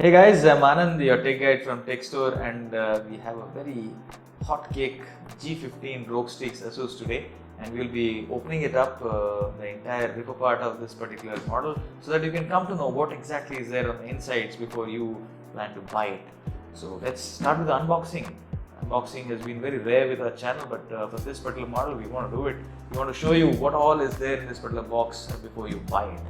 Hey guys, I'm Anand, your tech guide from Tech Store, and we have a very hot cake G15 ROG Strix Asus today, and we'll be opening it up, the entire ripper part of this particular model, so that you can come to know what exactly is there on the insides before you plan to buy it. So let's start with the unboxing. Unboxing has been very rare with our channel, but for this particular model we want to do it. We want to show you what all is there in this particular box before you buy it.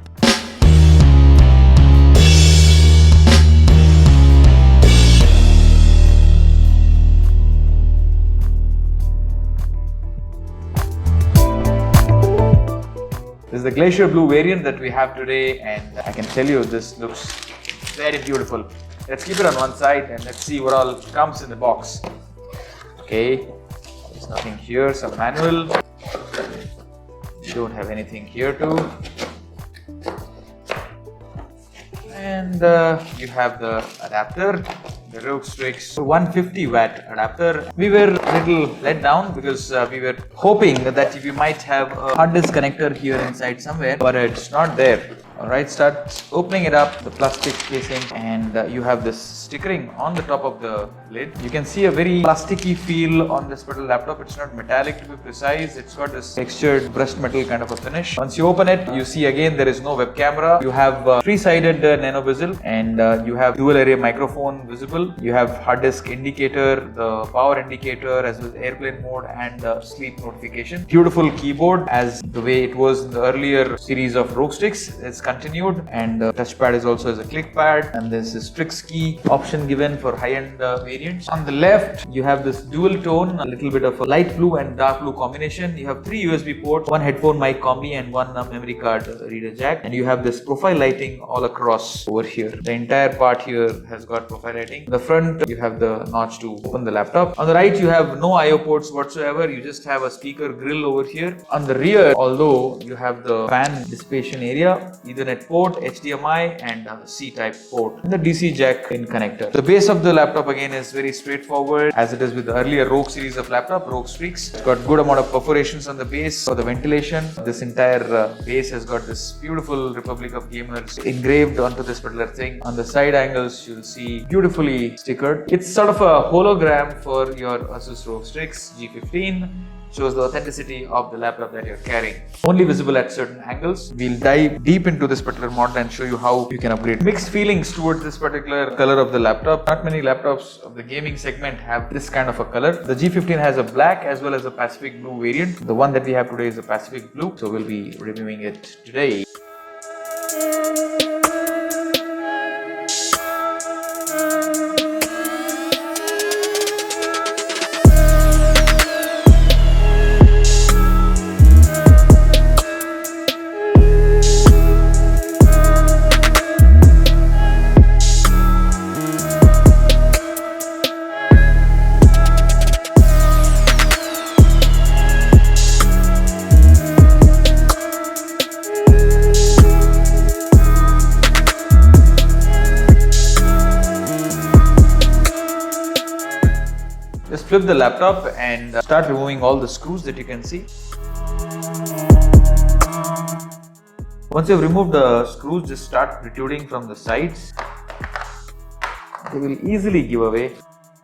This is the Glacier Blue variant that we have today, and I can tell you this looks very beautiful. Let's keep it on one side and let's see what all comes in the box. Okay, there's nothing here, some manual. We don't have anything here too. And you have the adapter, the ROG Strix 150 watt adapter. We were a little let down because we were hoping that we might have a hard disk connector here inside somewhere, but it's not there. Alright, start opening it up, the plastic casing, and you have this stickering on the top of the lid. You can see a very plasticky feel on this particular laptop. It's not metallic to be precise, it's got this textured brushed metal kind of a finish. Once you open it, you see again there is no web camera. You have three-sided nano bezel, and you have dual area microphone visible. You have hard disk indicator, the power indicator, as well as airplane mode and sleep notification. Beautiful keyboard as the way it was in the earlier series of ROG Strix. It's continued, and the touchpad is also as a click pad, and there's a Strix key option given for high-end variants. On the left you have this dual tone, a little bit of a light blue and dark blue combination. You have three USB ports, one headphone mic combi and one memory card reader jack, and you have this profile lighting all across over here. The entire part here has got profile lighting. In the front you have the notch to open the laptop. On the right you have no IO ports whatsoever, you just have a speaker grill over here. On the rear, although you have the fan dissipation area, Ethernet port, HDMI, and C-type port, and the DC jack in connector. The base of the laptop again is very straightforward, as it is with the earlier ROG series of laptop, ROG Strix. It's got good amount of perforations on the base for the ventilation. This entire base has got this beautiful Republic of Gamers engraved onto this particular thing. On the side angles, you'll see beautifully stickered. It's sort of a hologram for your Asus ROG Strix G15. Shows the authenticity of the laptop that you're carrying. Only visible at certain angles. We'll dive deep into this particular model and show you how you can upgrade. Mixed feelings towards this particular color of the laptop. Not many laptops of the gaming segment have this kind of a color. The G15 has a black as well as a Pacific blue variant. The one that we have today is a Pacific blue, so we'll be reviewing it today. just flip the laptop and start removing all the screws that you can see. Once you've removed the screws, just start protruding from the sides. They will easily give away,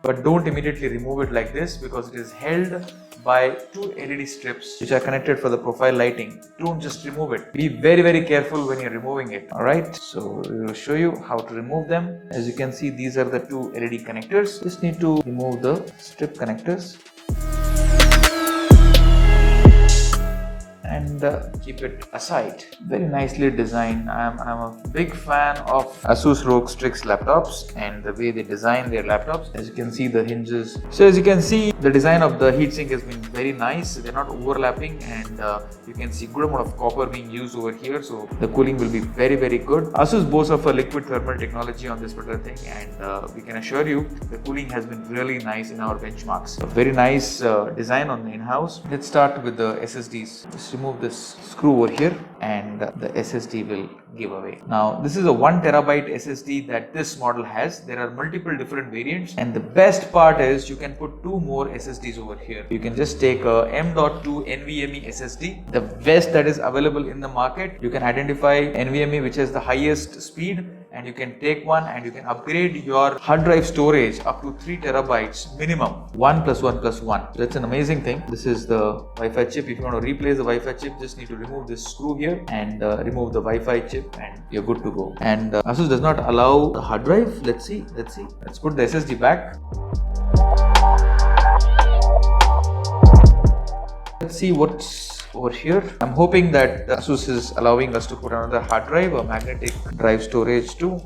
but don't immediately remove it like this because it is held by two LED strips which are connected for the profile lighting. Don't just remove it. Be very careful when you're removing it. Alright, so we will show you how to remove them. As you can see, these are the two LED connectors. Just need to remove the strip connectors and keep it aside. Very nicely designed. I'm a big fan of Asus ROG Strix laptops and the way they design their laptops. As you can see, the hinges. So as you can see, the design of the heatsink has been very nice. They're not overlapping, and you can see good amount of copper being used over here, so the cooling will be very good. Asus boasts of a liquid thermal technology on this particular thing, and we can assure you the cooling has been really nice in our benchmarks. A very nice design on the in-house. Let's start with the SSDs. Just remove this screw over here and the SSD will give away. Now this is a 1 terabyte SSD that this model has. There are multiple different variants, and the best part is you can put two more SSDs over here. You can just take a m.2 NVMe SSD, the best that is available in the market. You can identify NVMe which has the highest speed, and you can take one and you can upgrade your hard drive storage up to 3 terabytes minimum. 1 plus 1 plus 1. So that's an amazing thing. This is the Wi-Fi chip. If you want to replace the Wi-Fi chip, just need to remove this screw here and remove the Wi-Fi chip and you're good to go. And Asus does not allow the hard drive. Let's see. Let's put the SSD back. Let's see what's over here. I'm hoping that Asus is allowing us to put another hard drive or magnetic drive storage too.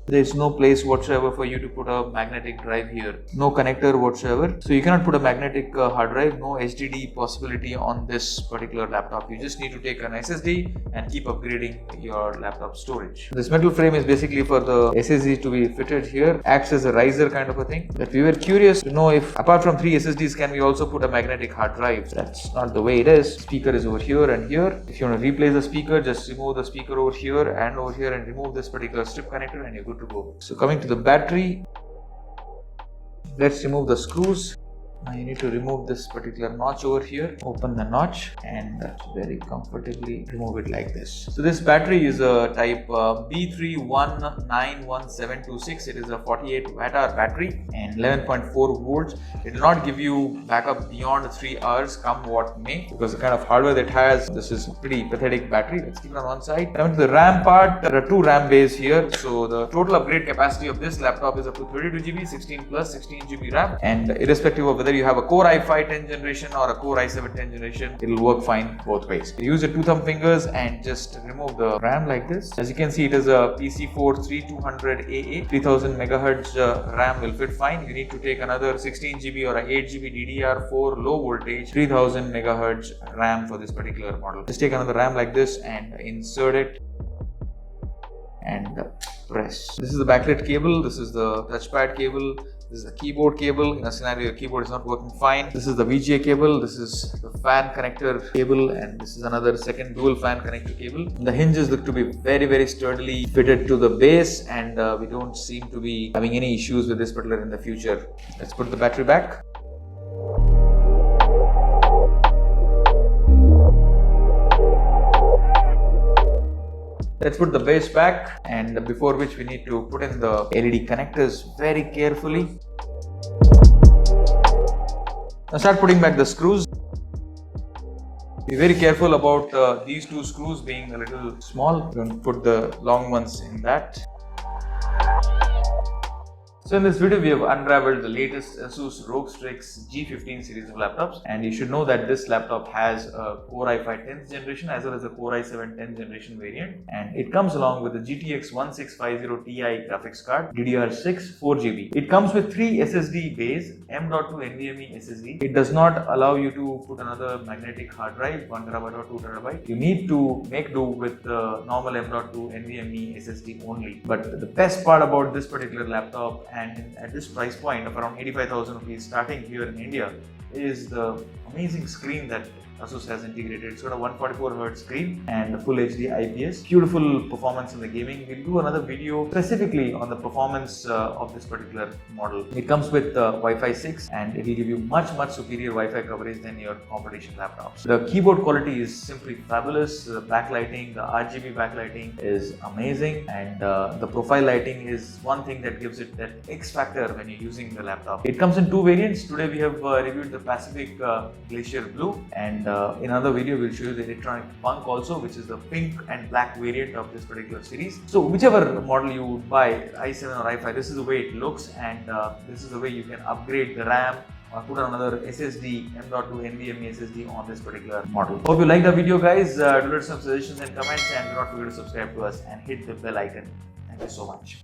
There's no place whatsoever for you to put a magnetic drive here. No connector whatsoever. So you cannot put a magnetic hard drive. No HDD possibility on this particular laptop. You just need to take an SSD and keep upgrading your laptop storage. This metal frame is basically for the SSD to be fitted here. Acts as a riser kind of a thing. But we were curious to know if apart from 3 SSDs, can we also put a magnetic hard drive? That's not the way it is. Speaker is over here and here. If you want to replace the speaker, just remove the speaker over here and remove this particular strip connector and you're good to go. So coming to the battery, let's remove the screws. Now you need to remove this particular notch over here. Open the notch and very comfortably remove it like this. So this battery is a type B31911726. It is a 48 watt-hour battery and 11.4 volts. It will not give you backup beyond 3 hours, come what may, because the kind of hardware that it has, this is a pretty pathetic battery. Let's keep it on one side. Coming to the RAM part, there are 2 RAM bays here. So the total upgrade capacity of this laptop is up to 32 GB, 16 plus 16 GB RAM, and irrespective of whether you have a Core i5 10th generation or a Core i7 10th generation, it will work fine both ways. You use your 2 thumb fingers and just remove the RAM like this. As you can see, it is a PC4 3200AA. 3000 MHz RAM will fit fine. You need to take another 16 GB or a 8 GB DDR4 low voltage 3000 MHz RAM for this particular model. Just take another RAM like this and insert it and press. This is the backlit cable. This is the touchpad cable. This is the keyboard cable. In a scenario your keyboard is not working fine. This is the VGA cable. This is the fan connector cable, and this is another second dual fan connector cable. The hinges look to be very sturdily fitted to the base, and we don't seem to be having any issues with this particular in the future. Let's put the battery back. Let's put the base back, and before which we need to put in the LED connectors very carefully. Now start putting back the screws. Be very careful about these 2 screws being a little small. Don't put the long ones in that. So in this video, we have unraveled the latest Asus ROG Strix G15 series of laptops, and you should know that this laptop has a Core i5 10th generation as well as a Core i7 10th generation variant, and it comes along with the GTX 1650 Ti graphics card, DDR6 4GB. It comes with 3 SSD bays, m.2 NVMe SSD. It does not allow you to put another magnetic hard drive, 1 TB or 2 TB. You need to make do with the normal m.2 NVMe SSD only. But the best part about this particular laptop, and at this price point of around 85,000 rupees starting here in India, is the amazing screen that Asus has integrated. It's got a 144Hz screen and full HD IPS. Beautiful performance in the gaming. We'll do another video specifically on the performance of this particular model. It comes with Wi-Fi 6 and it will give you much superior Wi-Fi coverage than your competition laptops. The keyboard quality is simply fabulous. The backlighting, the RGB backlighting is amazing, and the profile lighting is one thing that gives it that X factor when you're using the laptop. It comes in two variants. Today we have reviewed the Pacific Glacier Blue, and in another video we'll show you the electronic punk also, which is the pink and black variant of this particular series. So whichever model you would buy, i7 or i5, this is the way it looks, and this is the way you can upgrade the RAM or put another SSD, m.2 NVMe SSD on this particular model. Hope you liked the video, guys. Do let us know some suggestions and comments, and do not forget to subscribe to us and hit the bell icon. Thank you so much.